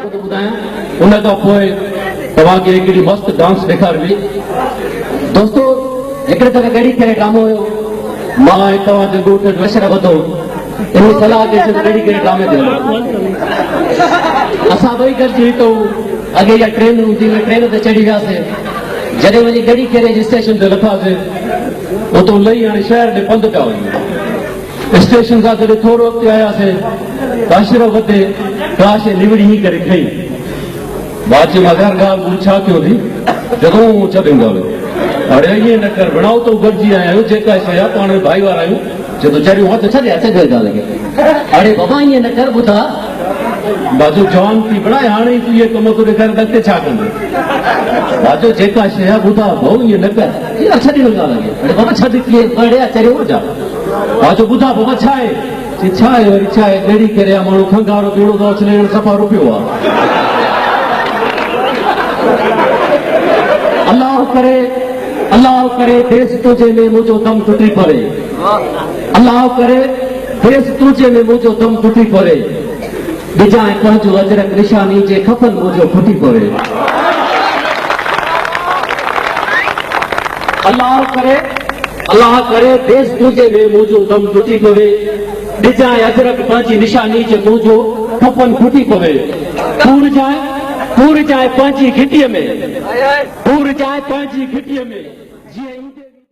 उन खां पोइ तव्हांखे हिकिड़ी मस्त डांस ॾेखारबी। दोस्तों हिकिड़े दफ़े गड़ी करे ड्रामो हुयो, मां ऐं तव्हांजो ॻोठ वशर वधो इन सलाह ते गड़ी करे ड्रामे ते असां ॿई गॾिजी हिकु अॻे इहा ट्रेन हूंदी हुई, ट्रेन ते चढ़ी वियासीं। जॾहिं वञी गड़ी करे स्टेशन ते लथासीं, उतां लही हाणे शहर ॾे पंधु पिया वञूं। स्टेशन खां जॾहिं थोरो अॻिते आयासीं त अशरफ ते काश निवड़ी ही करे खई। बाची मां ॻाल्हि छा कयो थी जॻो छॾींदो अड़े ईअं न कर बणाओ तो गॾिजी आया आहियूं, जेका शइ आहे पाण भाई वारा आहियूं। चए थो चढ़ियो हथ छॾिया छॾे ॻाल्हि खे। अड़े बाबा ईअं न कर, ॿुधा बाजू जवान थी बणाए हाणे तूं इहे कम थो ॾेखारे अॻिते छा कंदो। बाजू जेका शइ आहे ॿुधा भाऊ ईअं न कर, छॾी ॻाल्हि लॻे। अड़े बाबा छॾ कीअं चढ़ियो जा बाजू ॿुधा बाबा छा आहे, छा आहे वरी छा आहे, ॻड़ी करे माण्हू खंगारो पीड़ो थो अचे सफ़ा रुपियो आहे। अल्लाह करे देश तुझे में मुझो दम टूटी पड़े, अल्लाह करे देश तुझे में मुझो दम टूटी पड़े, बिजाए पंहिंजो अजरक निशानी जे खपन मुझो फुटी पड़े। अल्लाह करे देश तुझे में मुझो दम टूटी पवे, बिजाए अजरक पंहिंजी निशानी जे मुझो खपन फुटी पवे। पूर जाए पंहिंजी घिटीअ में, पूर जाए पंहिंजी घिटीअ में।